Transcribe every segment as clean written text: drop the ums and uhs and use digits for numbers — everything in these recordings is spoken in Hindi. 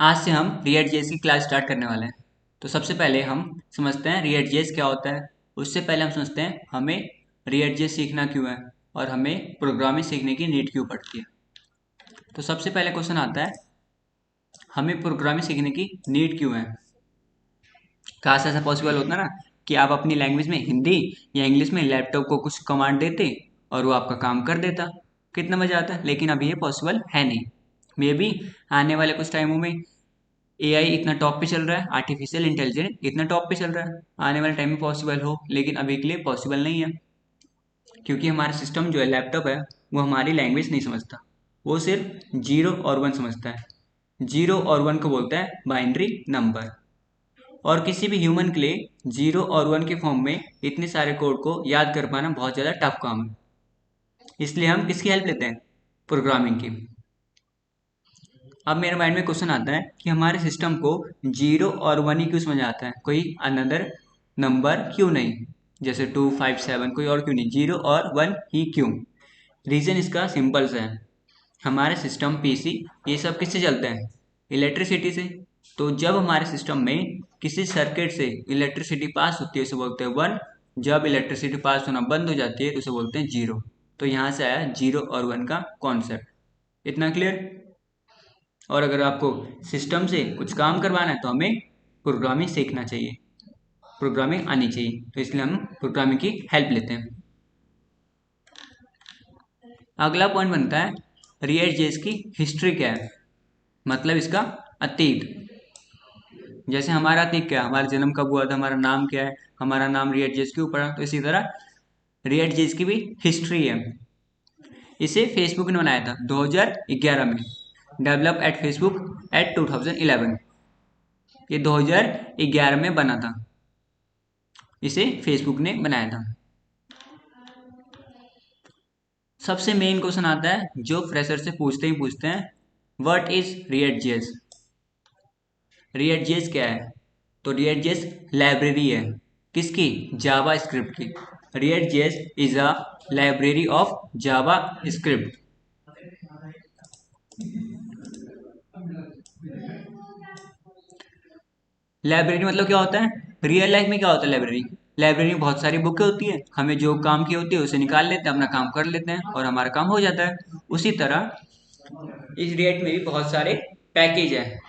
आज से हम रिएक्ट जेएस की क्लास स्टार्ट करने वाले हैं। तो सबसे पहले हम समझते हैं रिएक्ट जेएस क्या होता है। उससे पहले हम समझते हैं हमें रिएक्ट जेएस सीखना क्यों है और हमें प्रोग्रामिंग सीखने की नीड क्यों पड़ती है। तो सबसे पहले क्वेश्चन आता है, हमें प्रोग्रामिंग सीखने की नीड क्यों है। काश ऐसा पॉसिबल होता ना कि आप अपनी लैंग्वेज में हिंदी या इंग्लिश में लैपटॉप को कुछ कमांड देते और वो आपका काम कर देता, कितना मजा आता। लेकिन अभी ये पॉसिबल है नहीं। मे बी आने वाले कुछ टाइमों में एआई इतना टॉप पे चल रहा है, आर्टिफिशियल इंटेलिजेंस इतना टॉप पे चल रहा है, आने वाले टाइम में पॉसिबल हो, लेकिन अभी के लिए पॉसिबल नहीं है। क्योंकि हमारा सिस्टम जो है, लैपटॉप है, वो हमारी लैंग्वेज नहीं समझता। वो सिर्फ जीरो और वन समझता है। जीरो और वन को बोलता है बाइनरी नंबर। और किसी भी ह्यूमन के लिए जीरो और वन के फॉर्म में इतने सारे कोड को याद कर पाना बहुत ज़्यादा टफ काम है। इसलिए हम किसकी हेल्प लेते हैं? प्रोग्रामिंग की। अब मेरे माइंड में क्वेश्चन आता है कि हमारे सिस्टम को जीरो और वन ही क्यों समझ आता है, कोई अनदर नंबर क्यों नहीं? जैसे 2 5 7 कोई और क्यों नहीं, जीरो और वन ही क्यों? रीज़न इसका सिंपल सा है। हमारे सिस्टम पीसी ये सब किससे चलते हैं? इलेक्ट्रिसिटी से। तो जब हमारे सिस्टम में किसी सर्किट से इलेक्ट्रिसिटी पास होती है उसे बोलते हैं वन। जब इलेक्ट्रिसिटी पास होना बंद हो जाती है तो उसे बोलते हैं जीरो। तो यहाँ से आया जीरो और वन का कॉन्सेप्ट। इतना क्लियर? और अगर आपको सिस्टम से कुछ काम करवाना है तो हमें प्रोग्रामिंग सीखना चाहिए, प्रोग्रामिंग आनी चाहिए। तो इसलिए हम प्रोग्रामिंग की हेल्प लेते हैं। अगला पॉइंट बनता है रिएक्ट जेएस की हिस्ट्री क्या है, मतलब इसका अतीत। जैसे हमारा अतीत क्या है, हमारा जन्म कब हुआ था, हमारा नाम क्या है, हमारा नाम रिएक्ट जेएस क्यों पड़ा, तो इसी तरह रिएक्ट जेएस की भी हिस्ट्री है। इसे फेसबुक ने बनाया था 2011 में। Develop at Facebook eight 2011। ये 2011 में बना था। इसे फेसबुक ने बनाया था। सबसे मेन क्वेश्चन आता है जो फ्रेशर से पूछते ही पूछते हैं, what is react JS? React JS क्या है? तो रिएक्ट जेएस लाइब्रेरी है। किसकी? जावा स्क्रिप्ट की। React JS is a library of Java script. Library मतलब क्या होता है? रियल लाइफ में क्या होता है लाइब्रेरी? लाइब्रेरी में बहुत सारी बुकें होती है, हमें जो काम की होती है उसे निकाल लेते हैं, अपना काम कर लेते हैं और हमारा काम हो जाता है। उसी तरह इस रिएक्ट में भी बहुत सारे पैकेज हैं।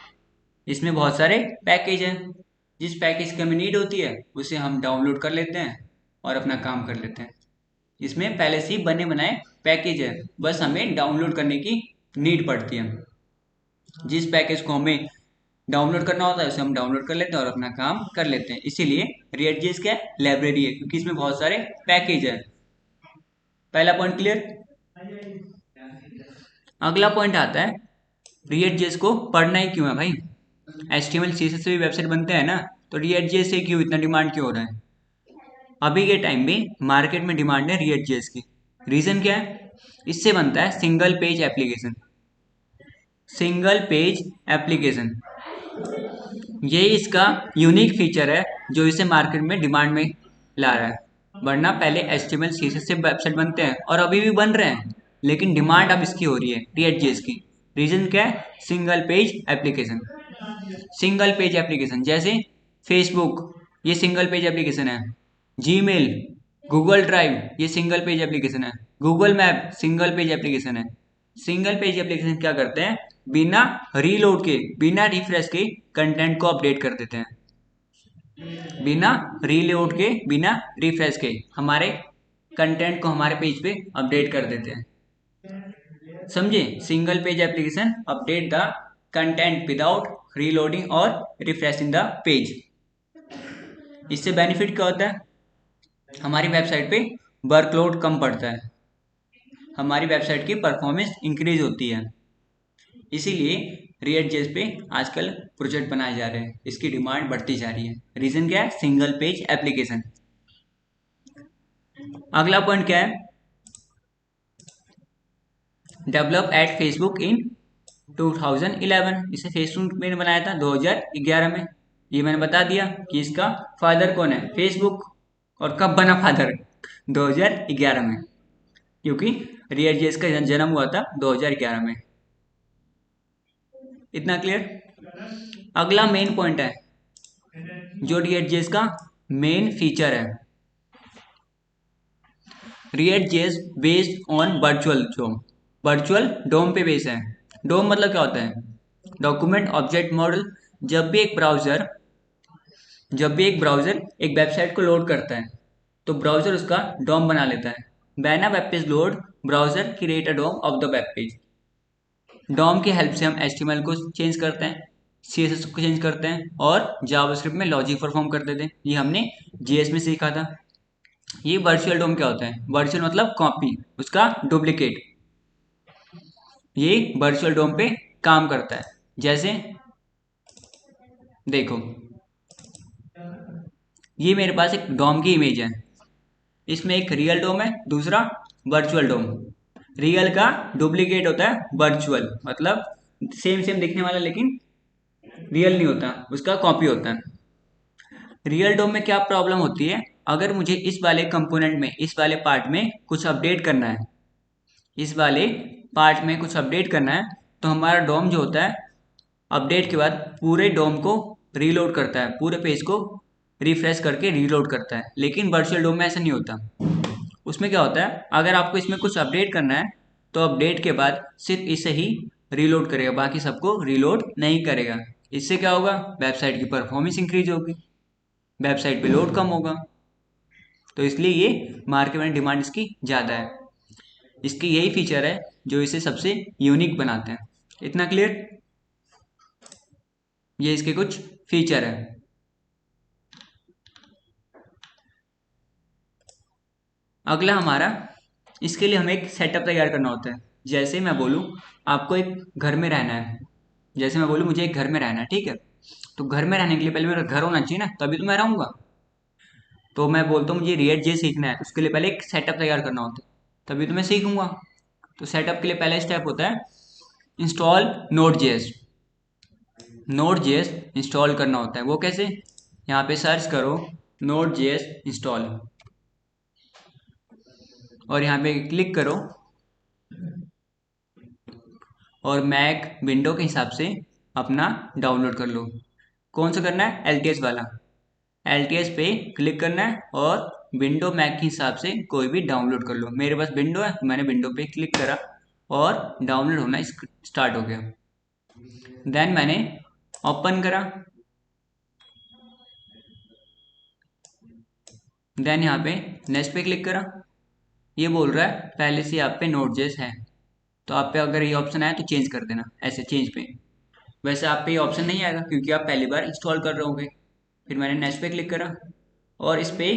इसमें बहुत सारे पैकेज हैं। जिस पैकेज की हमें नीड होती है उसे हम डाउनलोड कर लेते हैं और अपना काम कर लेते हैं। इसमें पहले से ही बने बनाए पैकेज है, बस हमें डाउनलोड करने की नीड पड़ती है। जिस पैकेज को हमें डाउनलोड करना होता है उसे हम डाउनलोड कर लेते हैं और अपना काम कर लेते हैं। इसीलिए रिएक्ट जेएस क्या है? लाइब्रेरी है, क्योंकि इसमें बहुत सारे पैकेज है। पहला पॉइंट क्लियर? अगला पॉइंट आता है रिएक्ट जेएस को पढ़ना ही क्यों है भाई? एचटीएमएल सीएसएस से भी वेबसाइट बनते हैं ना, तो रिएक्ट जेएस से क्यों इतना डिमांड क्यों हो रहा है? अभी के टाइम में मार्केट में डिमांड है रिएक्ट जेएस की। रीजन क्या है? इससे बनता है single page application. Single page application, ये इसका यूनिक फीचर है जो इसे मार्केट में डिमांड में ला रहा है। वरना पहले एचटीएमएल सीएसएस से वेबसाइट बनते हैं और अभी भी बन रहे हैं, लेकिन डिमांड अब इसकी हो रही है रिएक्ट जेएस की। रीजन क्या है? Single page application. Single page application जैसे फेसबुक, ये सिंगल पेज एप्लीकेशन है। जीमेल, गूगल ड्राइव, ये सिंगल पेज एप्लीकेशन है। Google map single page application है। सिंगल पेज एप्लीकेशन क्या करते हैं? बिना रीलोड के, बिना रिफ्रेश के कंटेंट को अपडेट कर देते हैं। बिना रीलोड के, बिना रिफ्रेश के हमारे कंटेंट को हमारे पेज पे अपडेट कर देते हैं। समझे? Single page application update the content without reloading और रिफ्रेशिंग द पेज। इससे बेनिफिट क्या होता है? हमारी वेबसाइट पे वर्कलोड कम पड़ता है, हमारी वेबसाइट की परफॉर्मेंस इंक्रीज होती है। इसीलिए रिएक्ट जेएस पे आजकल प्रोजेक्ट बनाए जा रहे हैं, इसकी डिमांड बढ़ती जा रही है। रीजन क्या है? Single page application. अगला पॉइंट क्या है? डेवलप एट फेसबुक इन 2011। इसे फेसबुक ने बनाया था 2011 में। ये मैंने बता दिया कि इसका फादर कौन है? फेसबुक। और कब बना फादर? 2011 में, क्योंकि रिएक्ट जेएस का जन्म हुआ था 2011 में। इतना क्लियर? अगला मेन पॉइंट है जो React.js का मेन फीचर है, React.js based on virtual DOM. Virtual DOM पे बेस है। डोम मतलब क्या होता है? Document object model. जब भी एक ब्राउज़र एक वेबसाइट को लोड करता है तो ब्राउज़र उसका डोम बना लेता है। When a web page load, browser create a DOM of the web page. DOM की हेल्प से हम HTML को चेंज करते हैं, CSS को चेंज करते हैं और जावास्क्रिप्ट में लॉजिक परफॉर्म कर देते हैं। ये हमने JS में सीखा था। ये वर्चुअल डोम क्या होता है? वर्चुअल मतलब कॉपी, उसका डुप्लीकेट। ये वर्चुअल डोम पे काम करता है। जैसे देखो, ये मेरे पास एक डोम की इमेज है। इसमें एक रियल डोम है, दूसरा वर्चुअल डोम। रियल का डुप्लीकेट होता है वर्चुअल, मतलब सेम सेम दिखने वाला लेकिन रियल नहीं होता, उसका कॉपी होता है। रियल डोम में क्या प्रॉब्लम होती है? अगर मुझे इस वाले कंपोनेंट में, इस वाले पार्ट में कुछ अपडेट करना है, इस वाले पार्ट में कुछ अपडेट करना है, तो हमारा डोम जो होता है अपडेट के बाद पूरे डोम को रीलोड करता है, पूरे पेज को रिफ्रेश करके रीलोड करता है। लेकिन वर्चुअल डोम में ऐसा नहीं होता। उसमें क्या होता है, अगर आपको इसमें कुछ अपडेट करना है तो अपडेट के बाद सिर्फ इसे ही रीलोड करेगा, बाकी सबको रीलोड नहीं करेगा। इससे क्या होगा? वेबसाइट की परफॉर्मेंस इंक्रीज होगी, वेबसाइट पे लोड कम होगा। तो इसलिए ये मार्केट में डिमांड इसकी ज़्यादा है। इसके यही फीचर है जो इसे सबसे यूनिक बनाते हैं। इतना क्लियर? ये इसके कुछ फीचर है। अगला हमारा, इसके लिए हमें एक सेटअप तैयार करना होता है। जैसे मैं बोलूँ आपको एक घर में रहना है, जैसे मैं बोलूँ मुझे एक घर में रहना है, ठीक है? तो घर में रहने के लिए पहले मेरा घर होना चाहिए ना, तभी तो मैं रहूँगा। तो मैं बोलता हूँ मुझे रिएक्ट जे सीखना है, उसके लिए पहले एक सेटअप तैयार करना होता है, तभी तो मैं सीखूंगा। तो सेटअप के लिए पहला स्टेप होता है install node JS. Node JS install करना होता है। वो कैसे? यहाँ पे सर्च करो नोड जेएस इंस्टॉल और यहाँ पे क्लिक करो और मैक विंडो के हिसाब से अपना डाउनलोड कर लो। कौन सा करना है? LTS वाला। LTS पे क्लिक करना है और विंडो मैक के हिसाब से कोई भी डाउनलोड कर लो। मेरे पास विंडो है तो मैंने विंडो पे क्लिक करा और डाउनलोड होना स्टार्ट हो गया। देन मैंने ओपन करा। देन यहाँ पे नेक्स्ट पे क्लिक करा। ये बोल रहा है पहले से आप पे नोड जेस है, तो आप पे अगर ये ऑप्शन आया तो चेंज कर देना, ऐसे चेंज पे। वैसे आप पे ये ऑप्शन नहीं आएगा क्योंकि आप पहली बार इंस्टॉल कर रहे होगे। फिर मैंने नेक्स्ट पे क्लिक करा और इस पे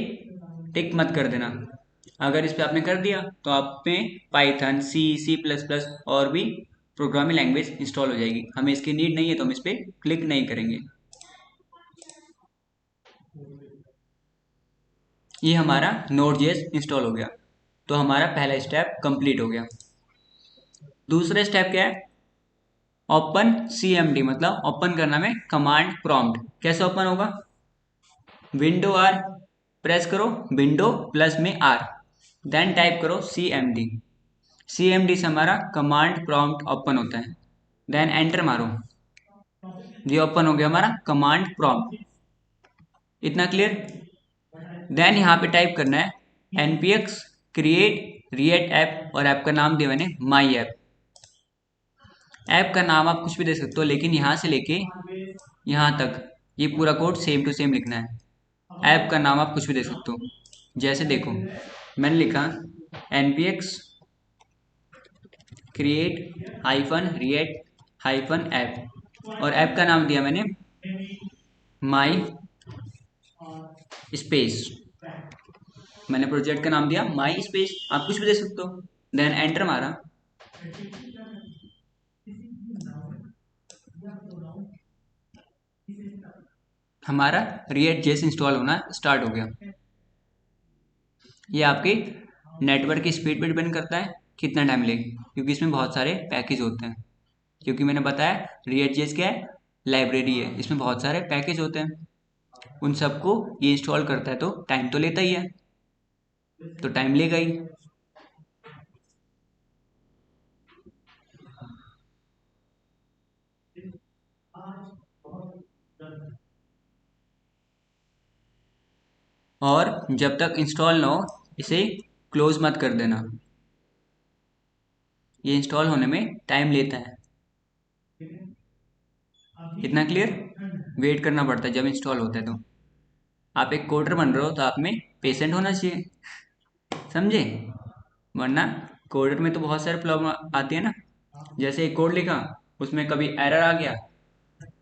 टिक मत कर देना। अगर इस पे आपने कर दिया तो आप पे पाइथन, C++ और भी प्रोग्रामिंग लैंग्वेज इंस्टॉल हो जाएगी। हमें इसकी नीड नहीं है तो हम इस पे क्लिक नहीं करेंगे। ये हमारा Node.js इंस्टॉल हो गया, तो हमारा पहला स्टेप कंप्लीट हो गया। दूसरा स्टेप क्या है? ओपन CMD, मतलब ओपन करना में कमांड प्रॉम्प्ट। कैसे ओपन होगा? विंडो आर प्रेस करो, विंडो प्लस में आर, देन टाइप करो CMD। CMD से हमारा कमांड प्रॉम्प्ट ओपन होता है। देन एंटर मारो, ये ओपन हो गया हमारा कमांड प्रॉम्प्ट। इतना क्लियर? देन यहाँ पे टाइप करना है npx क्रिएट रिएक्ट ऐप, और ऐप का नाम दिया मैंने माई ऐप। ऐप का नाम आप कुछ भी दे सकते हो, लेकिन यहाँ से लेके यहाँ तक ये पूरा कोड सेम टू सेम लिखना है। ऐप का नाम आप कुछ भी दे सकते हो। जैसे देखो मैंने लिखा npx create hyphen react hyphen app, और ऐप का नाम दिया मैंने माई स्पेस। मैंने प्रोजेक्ट का नाम दिया माई स्पेस, आप कुछ भी दे सकते हो। देन एंटर मारा। हमारा रिएक्ट जेस इंस्टॉल होना स्टार्ट हो गया। ये आपके नेटवर्क की स्पीड पे डिपेंड करता है कितना टाइम लेगा, क्योंकि इसमें बहुत सारे पैकेज होते हैं। क्योंकि मैंने बताया रिएक्ट जेस क्या है? लाइब्रेरी है, इसमें बहुत सारे पैकेज होते हैं। उन सबको ये इंस्टॉल करता है तो टाइम तो लेता ही है, तो टाइम लेगा ही। और जब तक इंस्टॉल ना हो इसे क्लोज मत कर देना, ये इंस्टॉल होने में टाइम लेता है। इतना क्लियर? वेट करना पड़ता है जब इंस्टॉल होता है तो। आप एक कोडर बन रहे हो तो आप में पेशेंट होना चाहिए, समझे? वरना कोडर में तो बहुत सारे प्रॉब्लम आती है ना। जैसे एक कोड लिखा, उसमें कभी एरर आ गया,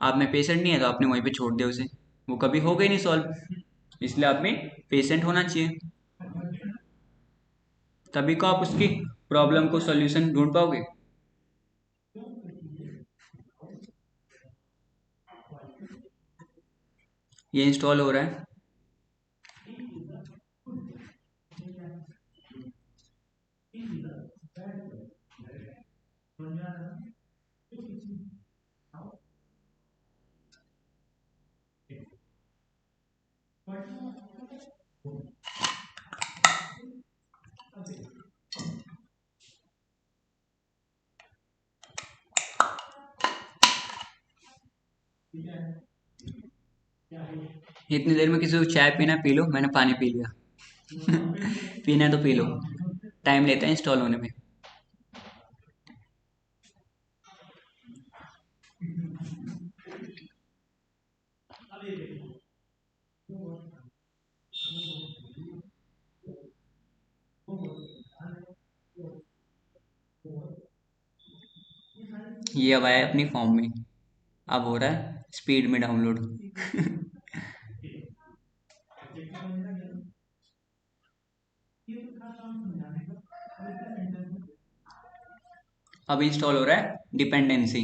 आप में पेशेंट नहीं है तो आपने वहीं पे छोड़ दिया उसे, वो कभी होगा ही नहीं सॉल्व। इसलिए आप में पेशेंट होना चाहिए, तभी को आप उसकी प्रॉब्लम को सॉल्यूशन ढूंढ पाओगे। ये इंस्टॉल हो रहा है। इतनी देर में किसी को चाय पीना पी लो, मैंने पानी पी लिया। पीना है तो पी लो, टाइम लेता है इंस्टॉल होने में। ये अब आया अपनी फॉर्म में, अब हो रहा है स्पीड में डाउनलोड। अब इंस्टॉल हो रहा है डिपेंडेंसी।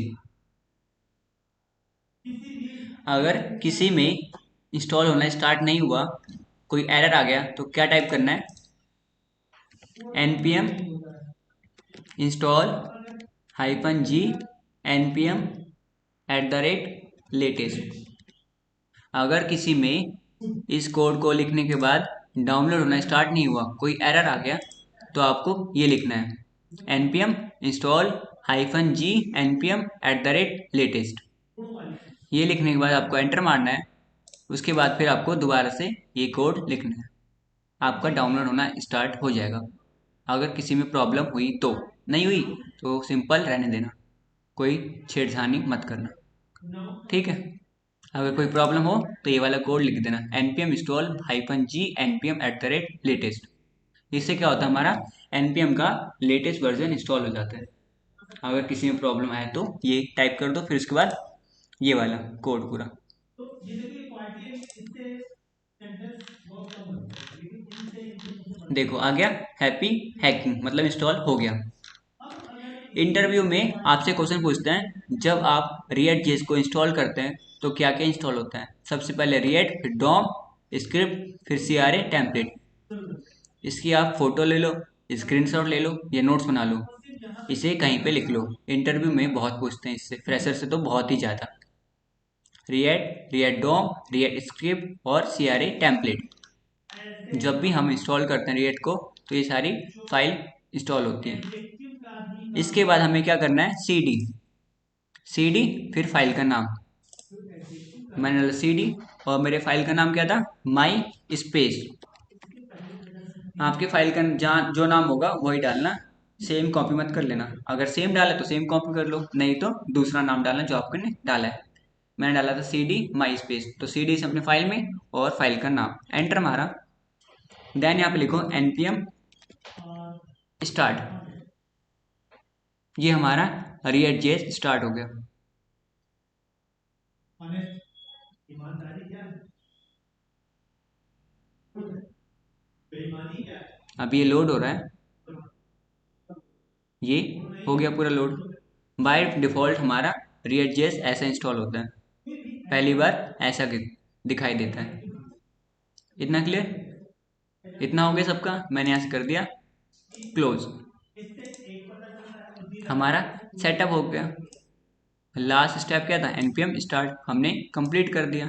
अगर किसी में इंस्टॉल होना स्टार्ट नहीं हुआ, कोई एरर आ गया, तो क्या टाइप करना है? npm install -g npm @latest। अगर किसी में इस कोड को लिखने के बाद डाउनलोड होना स्टार्ट नहीं हुआ, कोई एरर आ गया, तो आपको ये लिखना है npm install -g npm @latest। ये लिखने के बाद आपको एंटर मारना है। उसके बाद फिर आपको दोबारा से ये कोड लिखना है, आपका डाउनलोड होना स्टार्ट हो जाएगा। अगर किसी में प्रॉब्लम हुई तो, नहीं हुई तो सिंपल रहने देना, कोई छेड़छानी मत करना, ठीक है? अगर कोई प्रॉब्लम हो तो ये वाला कोड लिख देना npm install -g npm @latest। इससे क्या होता है, हमारा npm का लेटेस्ट वर्जन इंस्टॉल हो जाता है। अगर किसी में प्रॉब्लम आए तो ये टाइप कर दो, फिर उसके बाद ये वाला कोड पूरा। देखो आ गया, हैप्पी हैकिंग मतलब इंस्टॉल हो गया। इंटरव्यू में आपसे क्वेश्चन पूछते हैं, जब आप रिएक्ट जेएस को इंस्टॉल करते हैं तो क्या क्या इंस्टॉल होता है? सबसे पहले रिएक्ट, फिर डॉम, स्क्रिप्ट, फिर सीआरए टेम्पलेट। इसकी आप फोटो ले लो, स्क्रीनशॉट ले लो या नोट्स बना लो, इसे कहीं पे लिख लो। इंटरव्यू में बहुत पूछते हैं इससे, फ्रेशर से तो बहुत ही ज़्यादा। React, React DOM, React script और सीआरए टेम्पलेट। जब भी हम इंस्टॉल करते हैं रिएक्ट को तो ये सारी फाइल इंस्टॉल होती हैं। इसके बाद हमें क्या करना है? सीडी, सीडी फिर फाइल का नाम। मैंने डाला सीडी और मेरे फाइल का नाम क्या था? माई स्पेस। आपके फाइल का जहाँ जो नाम होगा वही डालना, सेम कॉपी मत कर लेना। अगर सेम डाला तो सेम कॉपी कर लो, नहीं तो दूसरा नाम डालना जो आपने डाला है। मैंने डाला था सी डी माई स्पेस, तो सी डी से अपने फाइल में और फाइल का नाम, एंटर मारा। देन यहाँ पे लिखो npm स्टार्ट। ये हमारा रिएक्ट जेएस स्टार्ट हो गया। अब ये लोड हो रहा है, ये हो गया पूरा लोड। बाय डिफॉल्ट हमारा रिएक्ट जेएस ऐसा इंस्टॉल होता है, पहली बार ऐसा दिखाई देता है। इतना क्लियर? इतना हो गया सबका, मैंने यहाँ से कर दिया क्लोज। हमारा सेटअप हो गया। लास्ट स्टेप क्या था? npm स्टार्ट, हमने कंप्लीट कर दिया।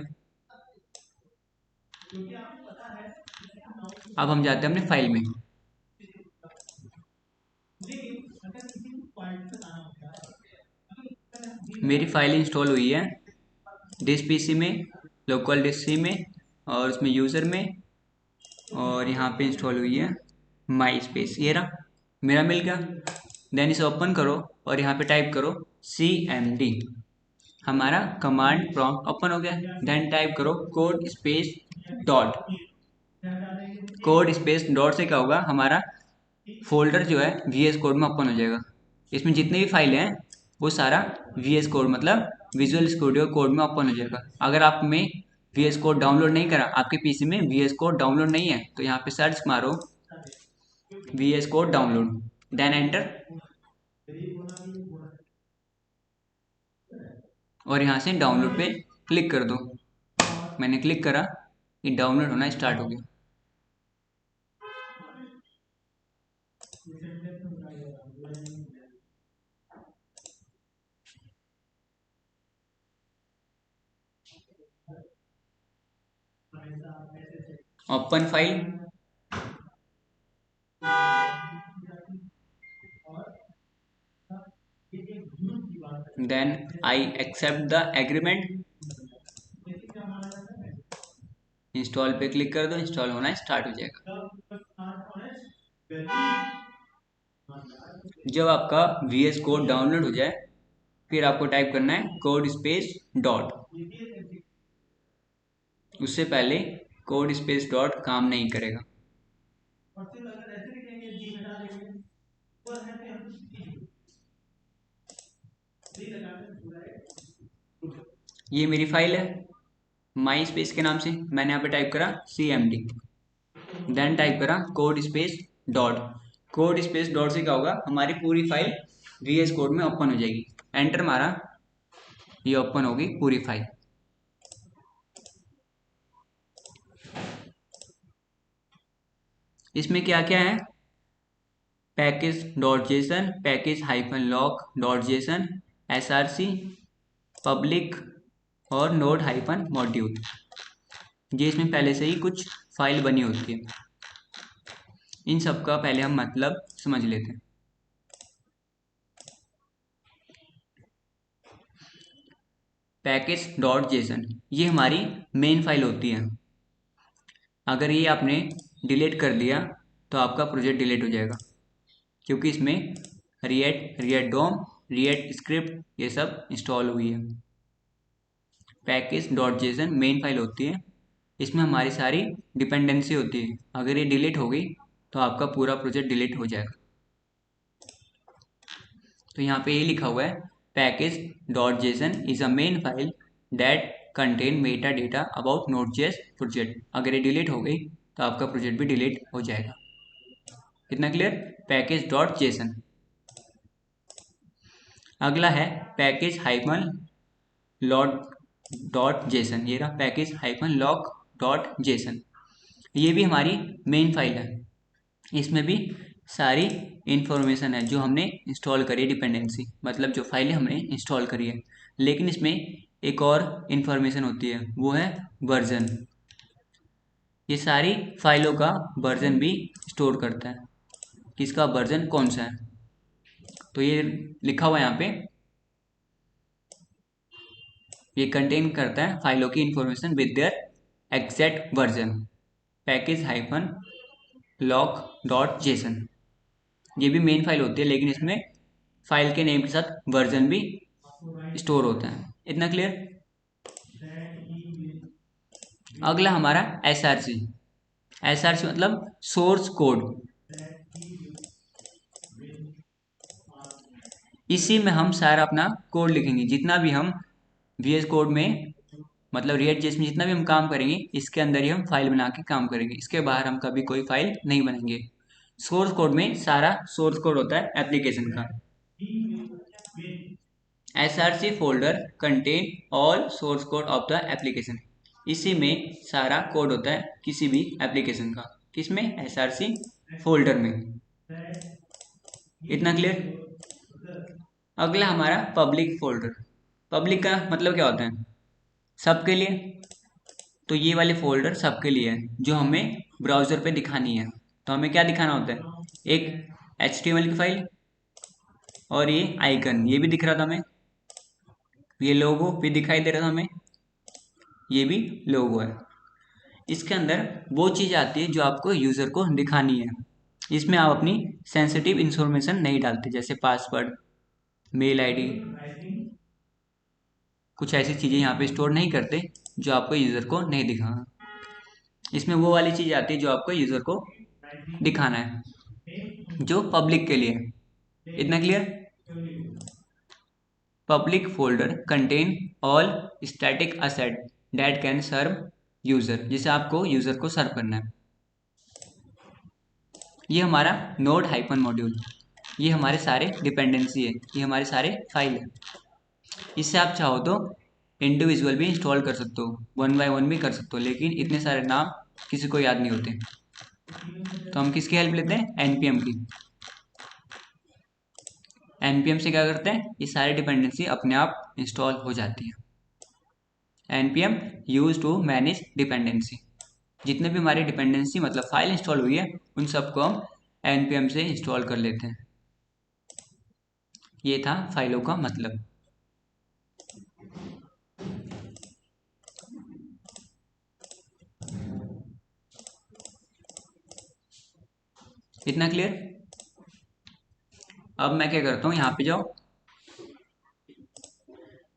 अब हम जाते हैं अपने फाइल में। मेरी फाइल इंस्टॉल हुई है डिस पीसी में, लोकल डिस्क सी में और उसमें यूज़र में और यहाँ पे इंस्टॉल हुई है माई स्पेस, ये रहा मेरा मिल गया। देन इसे ओपन करो और यहाँ पे टाइप करो cmd, हमारा कमांड प्रॉम्प्ट ओपन हो गया। देन टाइप करो code space dot, code space dot से क्या होगा, हमारा फोल्डर जो है VS कोड में ओपन हो जाएगा। इसमें जितनी भी फाइलें हैं वो सारा VS कोड मतलब विजुअल स्टूडियो कोड में ओपन हो जाएगा। अगर आप में VS कोड डाउनलोड नहीं करा, आपके पीसी में VS कोड डाउनलोड नहीं है, तो यहाँ पे सर्च मारो VS code download, then enter, और यहाँ से डाउनलोड पे क्लिक कर दो। मैंने क्लिक करा, ये डाउनलोड होना स्टार्ट हो गया। Open file, then I accept the agreement, install पे क्लिक कर दो, इंस्टॉल होना स्टार्ट हो जाएगा। जब आपका VS कोड डाउनलोड हो जाए, फिर आपको टाइप करना है कोड स्पेस डॉट। उससे पहले कोड स्पेस डॉट काम नहीं करेगा। ये मेरी फाइल है माई स्पेस के नाम से, मैंने यहाँ पे टाइप करा cmd, देन टाइप करा code space dot. Code space dot से क्या होगा, हमारी पूरी फाइल VS कोड में ओपन हो जाएगी। एंटर मारा, ये ओपन होगी पूरी फाइल। इसमें क्या क्या है, package dot JSON, package hyphen lock dot JSON, SRC, public और नोड हाइफन मॉड्यूल। ये इसमें पहले से ही कुछ फाइल बनी होती है। इन सब का पहले हम मतलब समझ लेते हैं। पैकेज डॉट जेसन ये हमारी मेन फाइल होती है। अगर ये आपने डिलीट कर दिया तो आपका प्रोजेक्ट डिलीट हो जाएगा, क्योंकि इसमें रिएक्ट डोम, रिएक्ट स्क्रिप्ट ये सब इंस्टॉल हुई है। Package dot JSON main file होती है, इसमें हमारी सारी डिपेंडेंसी होती है। अगर ये डिलीट हो गई तो आपका पूरा प्रोजेक्ट डिलीट हो जाएगा। तो यहाँ पे ये लिखा हुआ है package dot JSON is a main file that contain Meta data about Node.js project. अगर ये डिलीट हो गई तो आपका प्रोजेक्ट भी डिलीट हो जाएगा। कितना क्लियर, पैकेज डॉट जेसन। अगला है package hyphen lot dot JSON, ये रहा package hyphen lock dot JSON. ये भी हमारी मेन फाइल है, इसमें भी सारी इंफॉर्मेशन है जो हमने इंस्टॉल करी है, डिपेंडेंसी मतलब जो फाइलें हमने इंस्टॉल करी है। लेकिन इसमें एक और इंफॉर्मेशन होती है, वो है वर्जन। ये सारी फाइलों का वर्जन भी स्टोर करता है, किसका वर्जन कौन सा है। तो ये लिखा हुआ है यहाँ पे, ये कंटेन करता है फाइलों की information with their exact version, package hyphen lock dot JSON. ये भी मेन फाइल होती है, लेकिन इसमें फाइल के नेम के साथ वर्जन भी स्टोर होता है। इतना क्लियर। अगला हमारा SRC। SRC मतलब सोर्स कोड। इसी में हम सारा अपना कोड लिखेंगे, जितना भी हम VS कोड में मतलब React.js में जितना भी हम काम करेंगे, इसके अंदर ही हम फाइल बना के काम करेंगे। इसके बाहर हम कभी कोई फाइल नहीं बनाएंगे। सोर्स कोड में सारा सोर्स कोड होता है एप्लीकेशन का। SRC folder contain all source code of the application. इसी में सारा कोड होता है किसी भी एप्लीकेशन का। किसमें, SRC फोल्डर में। इतना क्लियर। अगला हमारा पब्लिक फोल्डर। पब्लिक का मतलब क्या होता है, सबके लिए। तो ये वाले फोल्डर सबके लिए है, जो हमें ब्राउजर पे दिखानी है। तो हमें क्या दिखाना होता है, एक HTML की फाइल और ये आइकन, ये भी दिख रहा था हमें, ये लोगो भी दिखाई दे रहा था हमें, ये भी लोगो है। इसके अंदर वो चीज़ आती है जो आपको यूज़र को दिखानी है। इसमें आप अपनी सेंसिटिव इंफॉर्मेशन नहीं डालते, जैसे पासवर्ड, मेल आईडी, कुछ ऐसी चीज़ें यहाँ पे स्टोर नहीं करते जो आपको यूज़र को नहीं दिखाना। इसमें वो वाली चीज़ आती है जो आपको यूज़र को दिखाना है, जो पब्लिक के लिए है। इतना clear? Public folder contain all static asset that can serve user, जिसे आपको यूज़र को सर्व करना है। ये हमारा नोड हाइपन मॉड्यूल, ये हमारे सारे डिपेंडेंसी है, ये हमारे सारे फाइल है। इससे आप चाहो तो इंडिविजुअल भी इंस्टॉल कर सकते हो, 1 बाय 1 भी कर सकते हो, लेकिन इतने सारे नाम किसी को याद नहीं होते। तो हम किसकी हेल्प लेते हैं? एनपीएम की। एनपीएम से क्या करते हैं? ये सारी डिपेंडेंसी अपने आप इंस्टॉल हो जाती है। NPM use to manage dependency. जितने भी हमारी डिपेंडेंसी मतलब फाइल इंस्टॉल हुई है उन सबको हम एनपीएम से इंस्टॉल कर लेते हैं। ये था फाइलों का मतलब। इतना क्लियर? अब मैं क्या करता हूँ, यहाँ पे जाओ,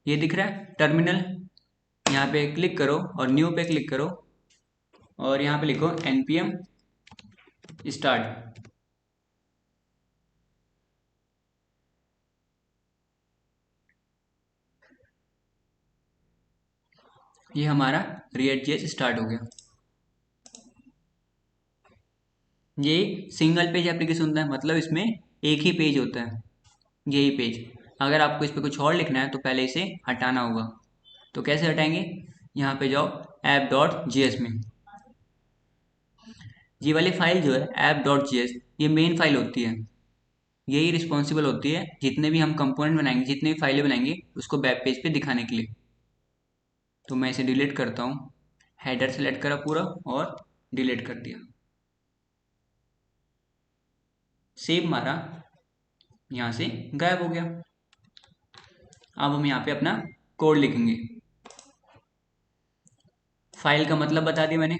ये दिख रहा है टर्मिनल, यहाँ पे क्लिक करो और न्यू पे क्लिक करो और यहाँ पे लिखो npm स्टार्ट। ये हमारा React.js स्टार्ट हो गया। ये सिंगल पेज एप्लीकेशन होता है, मतलब इसमें एक ही पेज होता है, यही पेज। अगर आपको इस पर कुछ और लिखना है तो पहले इसे हटाना होगा। तो कैसे हटाएंगे? यहाँ पे जाओ app.js में। ये वाली फाइल जो है app.js, ये मेन फाइल होती है, यही रिस्पॉन्सिबल होती है जितने भी हम कंपोनेंट बनाएंगे, जितने भी फाइलें बनाएंगे उसको वेब पेज पे दिखाने के लिए। तो मैं इसे डिलीट करता हूँ, हेडर सेलेक्ट करा पूरा और डिलीट कर दिया, सेव मारा, यहाँ से गायब हो गया। अब हम यहाँ पे अपना कोड लिखेंगे। फाइल का मतलब बता दिया मैंने।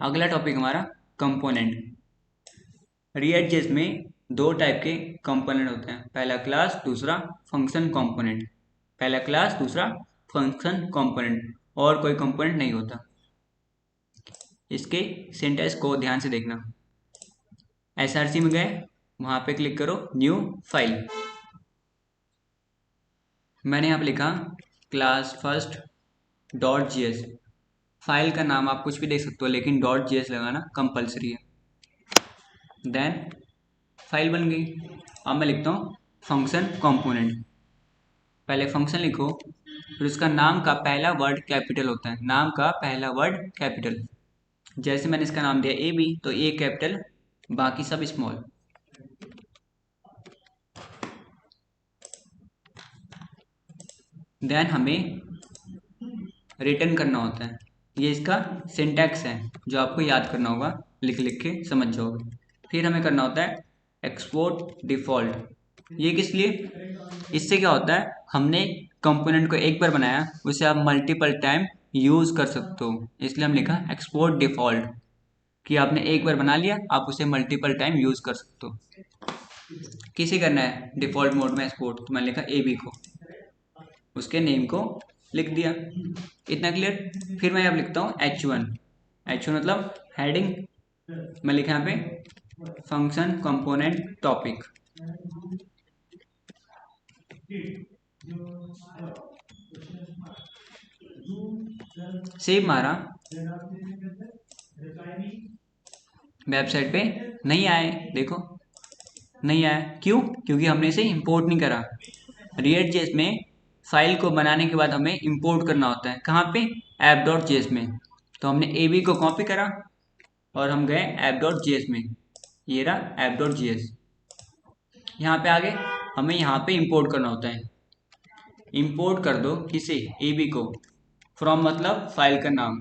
अगला टॉपिक हमारा कंपोनेंट। React.js में दो टाइप के कंपोनेंट होते हैं, पहला क्लास, दूसरा फंक्शन कंपोनेंट। पहला क्लास, दूसरा फंक्शन कंपोनेंट, और कोई कंपोनेंट नहीं होता। इसके सिंटैक्स को ध्यान से देखना। एसआरसी में गए, वहां पे क्लिक करो न्यू फाइल। मैंने यहाँ पे लिखा class first dot G S. File का नाम आप कुछ भी देख सकते हो, लेकिन डॉट जी एस लगाना कंपलसरी है। देन फाइल बन गई। अब मैं लिखता हूँ फंक्शन कंपोनेंट। पहले फंक्शन लिखो, फिर उसका नाम का पहला वर्ड कैपिटल होता है, नाम का पहला वर्ड कैपिटल। जैसे मैंने इसका नाम दिया ए बी, तो ए कैपिटल, बाकी सब स्मॉल। देन हमें रिटर्न करना होता है। ये इसका सिंटैक्स है जो आपको याद करना होगा, लिख लिख के समझ जाओगे। फिर हमें करना होता है एक्सपोर्ट डिफ़ॉल्ट। ये किस लिए? इससे क्या होता है, हमने कंपोनेंट को एक बार बनाया, उसे आप मल्टीपल टाइम यूज़ कर सकते हो, इसलिए हम लिखा एक्सपोर्ट डिफ़ॉल्ट, कि आपने एक बार बना लिया, आप उसे मल्टीपल टाइम यूज़ कर सकते हो। किसे करना है डिफ़ॉल्ट मोड में एक्सपोर्ट? तो मैंने लिखा ए बी को, उसके नेम को लिख दिया। इतना क्लियर? फिर मैं अब लिखता हूँ H1। H1 मतलब हेडिंग। मैं लिखा यहाँ पे फंक्शन कंपोनेंट टॉपिक। सेव मारा, वेबसाइट पे नहीं आए, देखो नहीं आया। क्यों? क्योंकि हमने इसे इंपोर्ट नहीं करा। React.js में फाइल को बनाने के बाद हमें इंपोर्ट करना होता है, कहाँ पे? app.js में। तो हमने ab को कॉपी करा और हम गए app.js में, ये रहा app.js। यहाँ पे आगे हमें यहाँ पे इंपोर्ट करना होता है। इंपोर्ट कर दो किसे? ab को। फ्रॉम मतलब फाइल का नाम,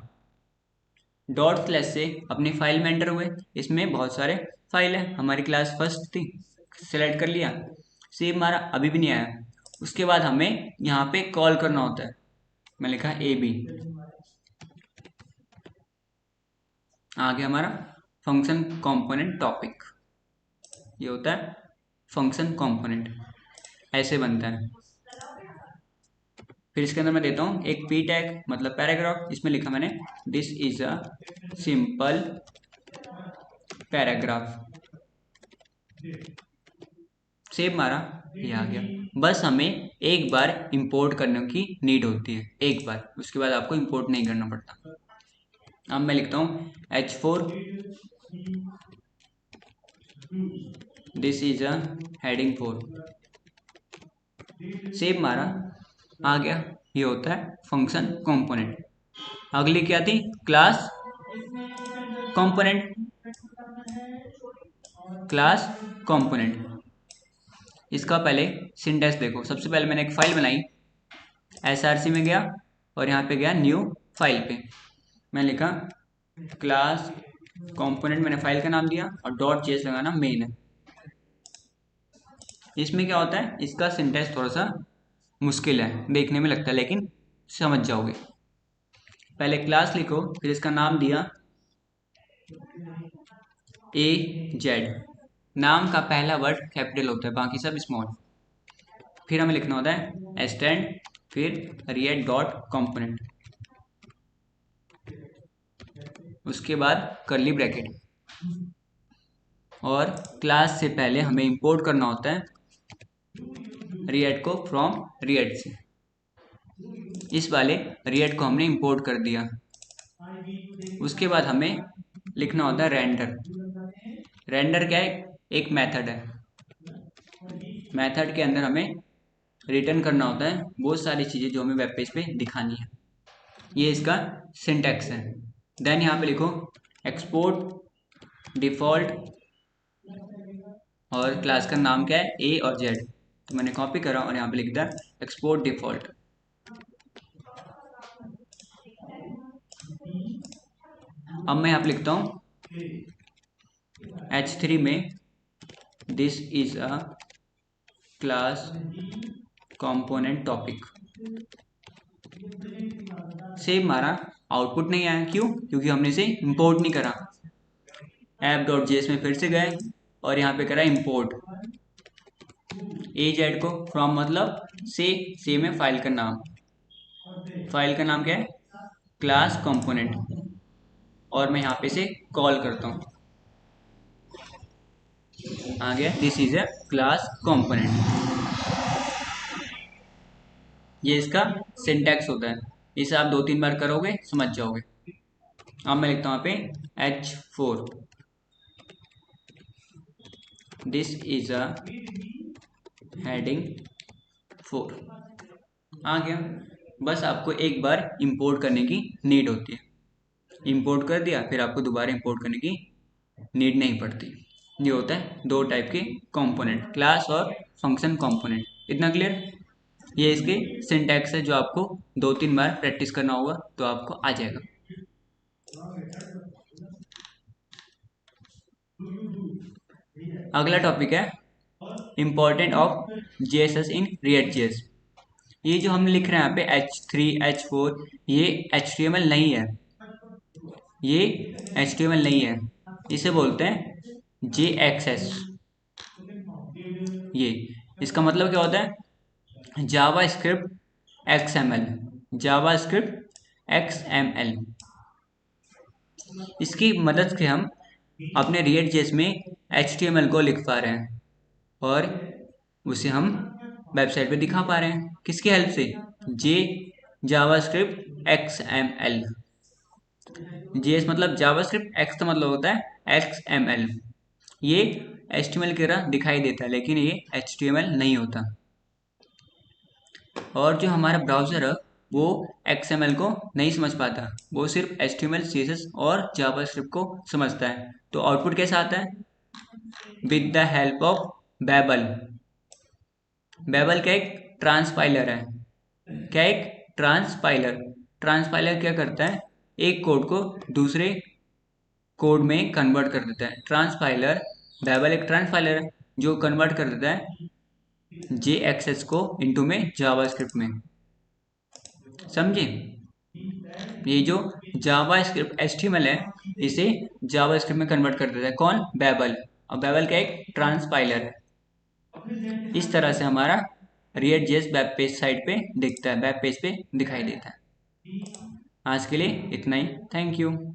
डॉट स्लैश से अपनी फाइल में एंटर हुए। इसमें बहुत सारे फाइल है, हमारी क्लास फर्स्ट थी, सेलेक्ट कर लिया, सेव मारा, अभी भी नहीं आया। उसके बाद हमें यहाँ पे कॉल करना होता है। मैं लिखा ए बी, आ गया हमारा फंक्शन कंपोनेंट टॉपिक। ये होता है फंक्शन कंपोनेंट, ऐसे बनता है। फिर इसके अंदर मैं देता हूँ एक पी टैग मतलब पैराग्राफ। इसमें लिखा मैंने this is a simple paragraph. Save मारा, ये आ गया। बस हमें एक बार इंपोर्ट करने की नीड होती है, एक बार, उसके बाद आपको इंपोर्ट नहीं करना पड़ता। अब मैं लिखता हूँ H4 this is a heading 4। Save मारा, आ गया। ये होता है फंक्शन कंपोनेंट। अगली क्या थी? Class component. क्लास कंपोनेंट, इसका पहले सिंटेक्स देखो। सबसे पहले मैंने एक फाइल बनाई, SRC में गया और यहाँ पे गया न्यू फाइल पे। मैं लिखा क्लास कंपोनेंट, मैंने फाइल का नाम दिया और .js लगाना मेन है। इसमें क्या होता है, इसका सिंटेक्स थोड़ा सा मुश्किल है, देखने में लगता है, लेकिन समझ जाओगे। पहले क्लास लिखो, फिर इसका नाम दिया AZ। नाम का पहला वर्ड कैपिटल होता है, बाकी सब स्मॉल। फिर हमें लिखना होता है स्टैंड, फिर रिएक्ट डॉट कंपोनेंट, उसके बाद कर्ली ब्रैकेट। और क्लास से पहले हमें इंपोर्ट करना होता है रिएक्ट को फ्रॉम रिएक्ट से। इस वाले रिएक्ट को हमने इंपोर्ट कर दिया। उसके बाद हमें लिखना होता है रेंडर। रेंडर क्या है? एक मेथड है। मेथड के अंदर हमें रिटर्न करना होता है बहुत सारी चीज़ें जो हमें वेब पेज पे दिखानी है। ये इसका सिंटैक्स है। देन यहाँ पे लिखो एक्सपोर्ट डिफ़ॉल्ट, और क्लास का नाम क्या है? A और Z। तो मैंने कॉपी करा और यहाँ पे लिख दिया एक्सपोर्ट डिफ़ॉल्ट। अब मैं यहाँ पे लिखता हूँ H3 में this is a class component topic. Save मारा, आउटपुट नहीं आया। क्यों? क्योंकि हमने इसे इंपोर्ट नहीं करा। app.js में फिर से गए और यहाँ पे करा इंपोर्ट AZ को फ्रॉम मतलब से में फाइल का नाम। फाइल का नाम क्या है? Class component. और मैं यहाँ पे से कॉल करता हूँ, आ गया this is a class component. ये इसका सिंटैक्स होता है। इसे आप 2-3 बार करोगे समझ जाओगे। अब मैं लिखता हूँ यहाँ पे H4 this is a heading 4। आ गया। बस आपको एक बार इंपोर्ट करने की नीड होती है। इंपोर्ट कर दिया, फिर आपको दोबारा इंपोर्ट करने की नीड नहीं पड़ती। ये होता है दो टाइप के कंपोनेंट, क्लास और फंक्शन कंपोनेंट। इतना क्लियर? ये इसके सिंटैक्स है जो आपको 2-3 बार प्रैक्टिस करना होगा तो आपको आ जाएगा। अगला टॉपिक है important of JSS in React JS. ये जो हम लिख रहे हैं यहाँ पे H3 H4, ये HTML नहीं है। ये HTML नहीं है, इसे बोलते हैं JXS। ये इसका मतलब क्या होता है? जावा स्क्रिप्ट XML। जावा स्क्रिप्ट XML। इसकी मदद से हम अपने रिएक्ट जेएस में HTML को लिख पा रहे हैं और उसे हम वेबसाइट पे दिखा पा रहे हैं। किसकी हेल्प से? जे जावास्क्रिप्ट XML। जेएस मतलब जावास्क्रिप्ट, एक्स का मतलब होता है XML। ये HTML की तरह दिखाई देता है लेकिन ये HTML नहीं होता। और जो हमारा ब्राउज़र है वो XML को नहीं समझ पाता, वो सिर्फ HTML CSS और जावास्क्रिप्ट को समझता है। तो आउटपुट कैसा आता है? With the help of Babel. Babel क्या एक ट्रांसपाइलर है। क्या एक ट्रांसपाइलर? ट्रांसपाइलर क्या करता है? एक कोड को दूसरे कोड में कन्वर्ट कर देता है। ट्रांसपाइलर, बेबल एक ट्रांसपाइलर है जो कन्वर्ट कर देता है JXS को इनटू में जावास्क्रिप्ट में। समझे? ये जो जावा स्क्रिप्ट HTML है, इसे जावा स्क्रिप्ट में कन्वर्ट कर देता है कौन? बेबल। और बेबल का एक ट्रांसपाइलर है। इस तरह से हमारा react JS web page site पे दिखता है, वेब पेज पे दिखाई देता है। आज के लिए इतना ही। Thank you.